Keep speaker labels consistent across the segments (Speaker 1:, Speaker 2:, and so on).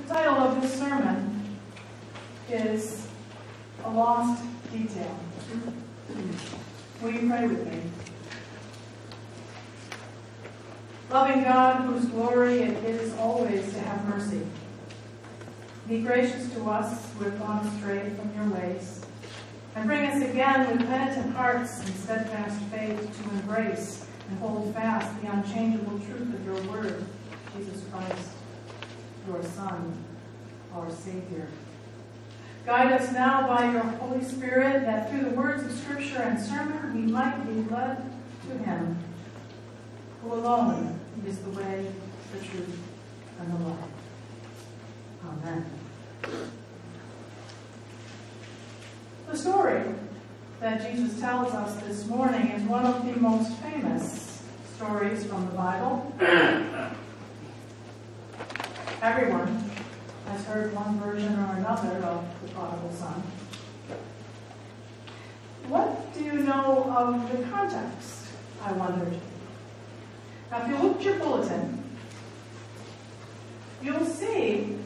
Speaker 1: The title of this sermon is A Lost Detail. Will you pray with me? Loving God, whose glory it is always to have mercy, be gracious to us who have gone astray from your ways, and bring us again with penitent hearts and steadfast faith to embrace and hold fast the unchangeable truth of your word, Jesus Christ, your Son, our Savior. Guide us now by your Holy Spirit, that through the words of Scripture and sermon we might be led to him, who alone is the way, the truth, and the life. Amen. The story that Jesus tells us this morning is one of the most famous stories from the Bible. Everyone has heard one version or another of the prodigal son. What do you know of the context, I wondered? Now, if you look at your bulletin, you'll see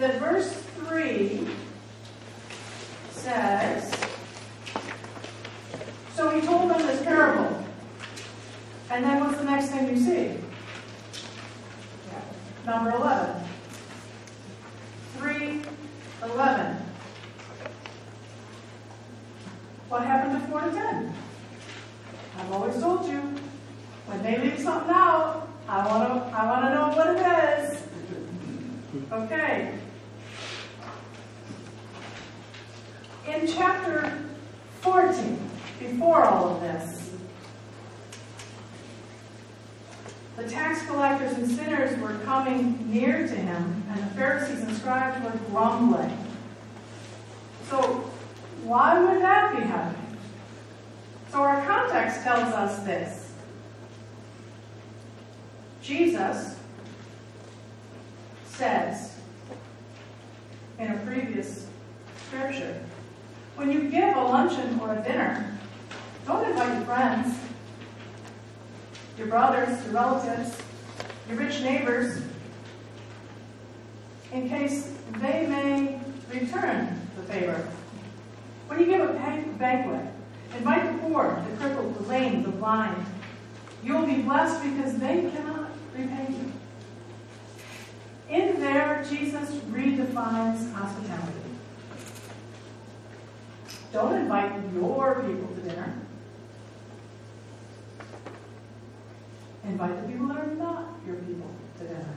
Speaker 1: that verse 3 says, so he told them this parable. And then what's the next thing you see? Number 11. 3:11. What happened to 4 to 10? I've always told you, when they leave something out, I want to know what it is. Okay. In chapter 14, before all of this, the tax collectors and sinners were coming near to him, and the Pharisees and scribes were grumbling. So, why would that be happening? So our context tells us this. Jesus says in a previous scripture, when you give a luncheon or a dinner, don't invite your friends, your brothers, your relatives, your rich neighbors, in case they may return the favor. When you give a banquet, invite the poor, the crippled, the lame, the blind. You'll be blessed because they cannot repay you. In there, Jesus redefines hospitality. Don't invite your people to dinner. Invite the people that are not your people to dinner.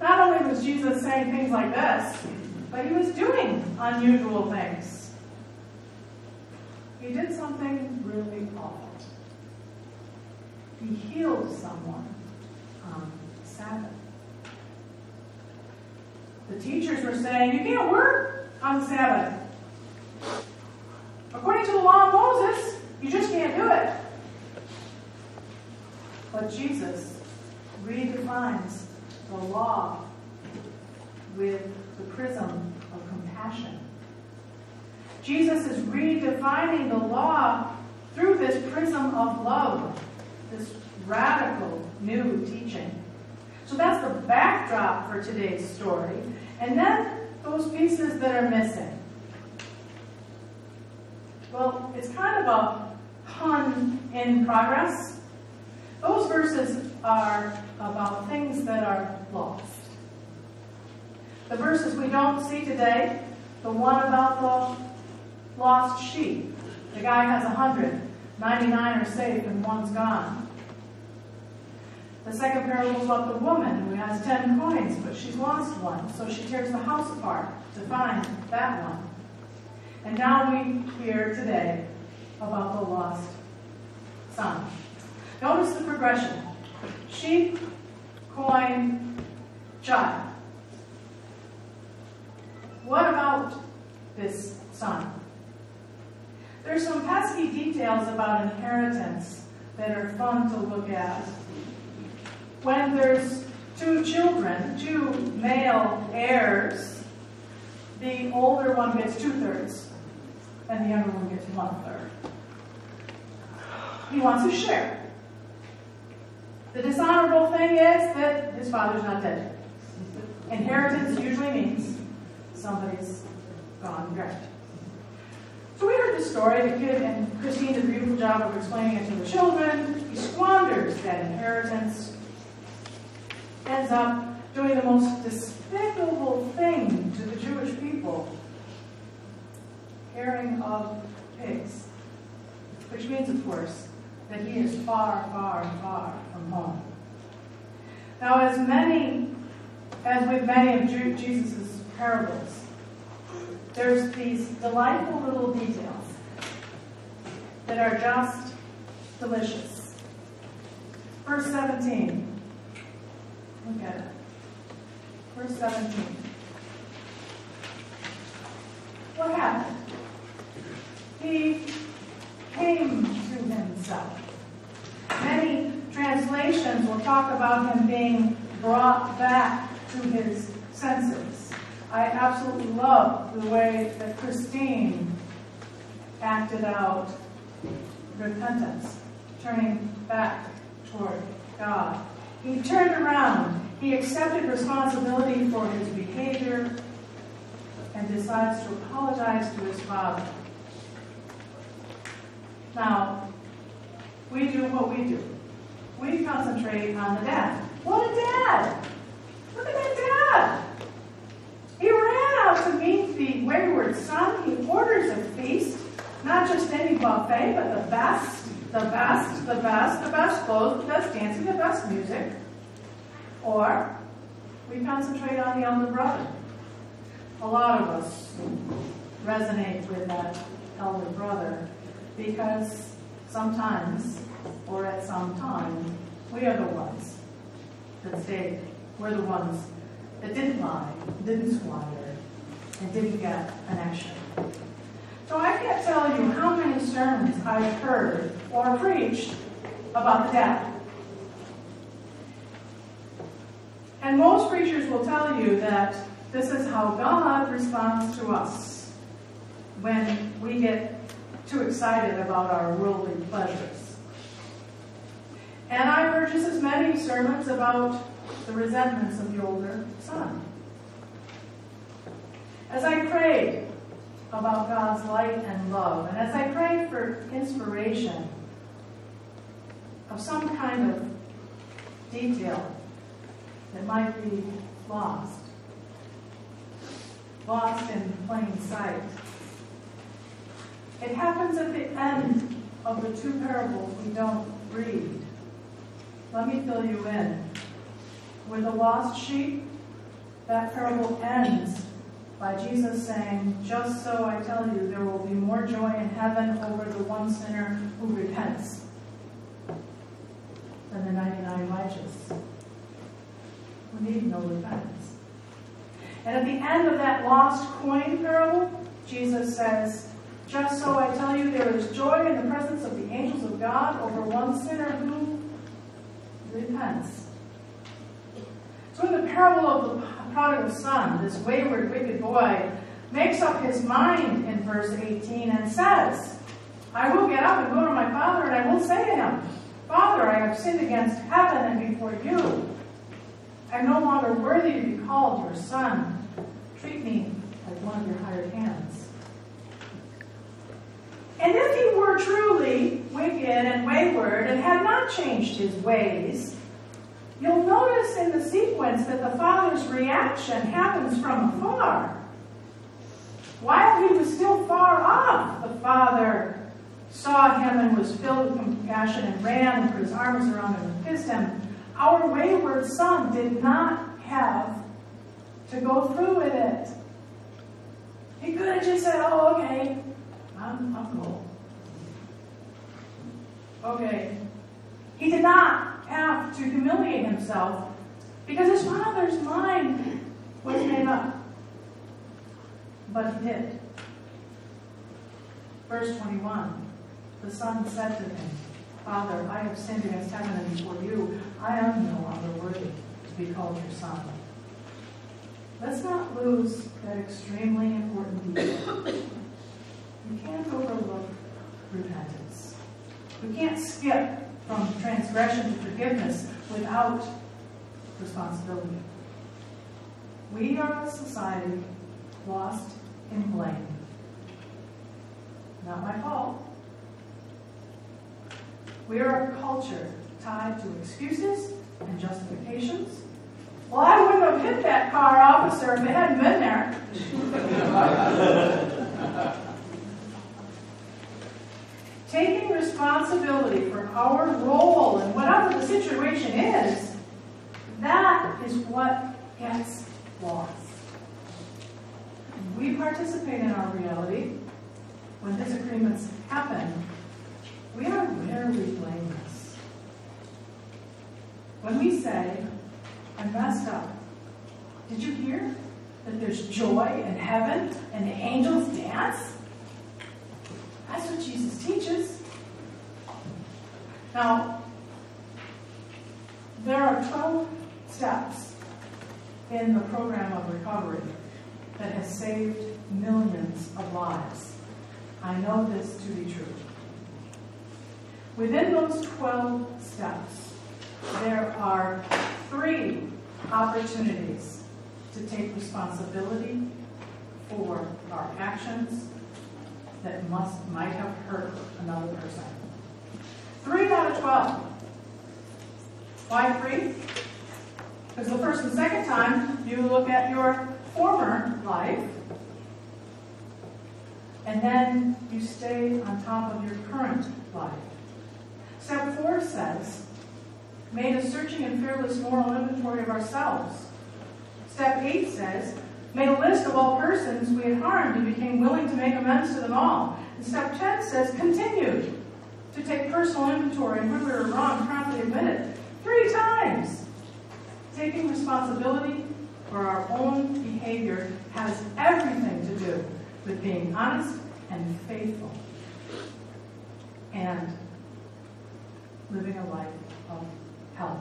Speaker 1: Not only was Jesus saying things like this, but he was doing unusual things. He did something really awful. He healed someone on Sabbath. The teachers were saying, you can't work on the Sabbath. According to the law of Moses, you just can't do it. But Jesus redefines the law with the prism of compassion. Jesus is redefining the law through this prism of love, this radical new teaching. So that's the backdrop for today's story. And then those pieces that are missing. Well, it's kind of a pun in progress. Those verses are about things that are lost. The verses we don't see today, the one about the lost sheep. The guy has 100, 99 are safe and one's gone. The second parable is about the woman who has 10 coins, but she's lost one, so she tears the house apart to find that one. And now we hear today about the lost son. Notice the progression. Sheep, coin, child. What about this son? There's some pesky details about inheritance that are fun to look at. When there's 2 children, 2 male heirs, the older one gets 2/3, and the younger one gets 1/3. He wants a share. The dishonorable thing is that his father's not dead. Inheritance usually means somebody's gone direct. So we heard the story. The kid, and Christine did a beautiful job of explaining it to the children. He squanders that inheritance. Ends up doing the most despicable thing to the Jewish people. Caring of pigs. Which means, of course, that he is far, far, far from home. Now, as with many of Jesus' parables, there's these delightful little details that are just delicious. Verse 17. Look at it. Verse 17. What happened? He came to himself. Many translations will talk about him being brought back to his senses. I absolutely love the way that Christine acted out repentance, turning back toward God. He turned around. He accepted responsibility for his behavior and decides to apologize to his father. Now, we do what we do. We concentrate on the dad. What a dad! Look at that dad! He ran out to meet the wayward son. He orders a feast, not just any buffet, but the best clothes, the best dancing, the best music. Or we concentrate on the elder brother. A lot of us resonate with that elder brother because sometimes, or at some time, we are the ones that stayed. We're the ones that didn't lie, didn't squander, and didn't get an action. So I can't tell you how many sermons I've heard or preached about the dad. And most preachers will tell you that this is how God responds to us when we get too excited about our worldly pleasures. And I've heard just as many sermons about the resentments of the older son. As I prayed about God's light and love, and as I prayed for inspiration of some kind of detail that might be lost in plain sight, it happens at the end of the two parables we don't read. Let me fill you in. With the lost sheep, that parable ends by Jesus saying, "Just so I tell you, there will be more joy in heaven over the one sinner who repents than the 99 righteous who need no repentance." And at the end of that lost coin parable, Jesus says, "Just so I tell you, there is joy in the presence of the angels of God over one sinner who repents." So in the parable of the prodigal son, this wayward, wicked boy makes up his mind in verse 18 and says, "I will get up and go to my father, and I will say to him, 'Father, I have sinned against heaven and before you. I am no longer worthy to be called your son. Treat me like one of your hired hands.'" And if he were truly wicked and wayward and had not changed his ways, you'll notice in the sequence that the father's reaction happens from afar. While he was still far off, the father saw him and was filled with compassion and ran and put his arms around him and kissed him. Our wayward son did not have to go through with it. He could have just said, "Oh, okay, I'm cool." Okay. He did not have to humiliate himself because his father's mind was made up. But he did. Verse 21, the son said to him, "Father, I have sinned against heaven and before you. I am no longer worthy to be called your son." Let's not lose that extremely important detail. You can't overlook repentance. We can't skip from transgression to forgiveness without responsibility. We are a society lost in blame. Not my fault. We are a culture tied to excuses and justifications. Well, I wouldn't have hit that car, officer, if it hadn't been there. Taking responsibility for our role in whatever the situation is, that is what gets lost. We participate in our reality. When disagreements happen, we are rarely blameless. When we say, I messed up, did you hear that there's joy in heaven and the angels dance? That's what Jesus teaches. Now, there are 12 steps in the program of recovery that has saved millions of lives. I know this to be true. Within those 12 steps, there are 3 opportunities to take responsibility for our actions that might have hurt another person. 3 out of 12. Why 3? Because the first and second time, you look at your former life, and then you stay on top of your current life. Step 4 says, made a searching and fearless moral inventory of ourselves. Step 8 says, made a list of all persons we had harmed and became willing to make amends to them all. And step 10 says, continued to take personal inventory and when we were wrong, promptly admit it. 3 times. Taking responsibility for our own behavior has everything to do with being honest and faithful and living a life of health.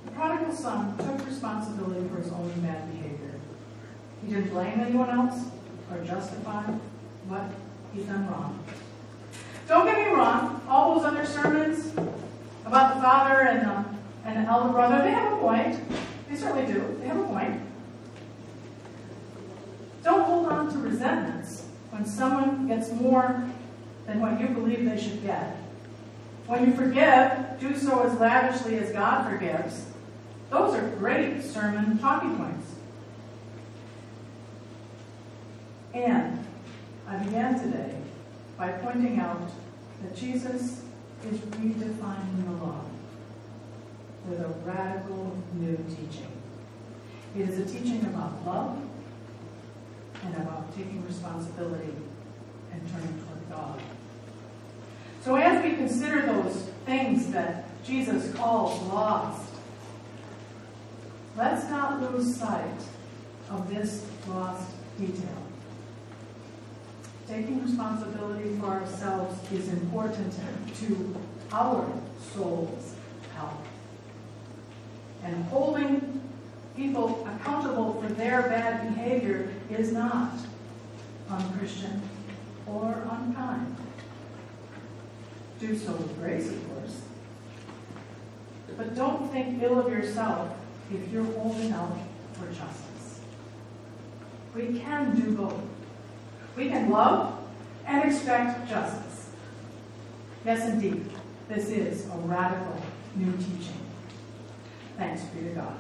Speaker 1: The prodigal son took responsibility for his own bad behavior. He didn't blame anyone else or justify what he'd done wrong. Don't get me wrong, all those other sermons about the father and the elder brother, they have a point. They certainly do. They have a point. Don't hold on to resentments when someone gets more than what you believe they should get. When you forgive, do so as lavishly as God forgives. Those are great sermon talking points. And I began today by pointing out that Jesus is redefining the law with a radical new teaching. It is a teaching about love and about taking responsibility and turning toward God. So as we consider those things that Jesus calls lost, let's not lose sight of this lost detail. Taking responsibility for ourselves is important to our soul's health. And holding people accountable for their bad behavior is not unchristian or unkind. Do so with grace, of course. But don't think ill of yourself if you're holding out for justice. We can do both. We can love and expect justice. Yes, indeed, this is a radical new teaching. Thanks be to God.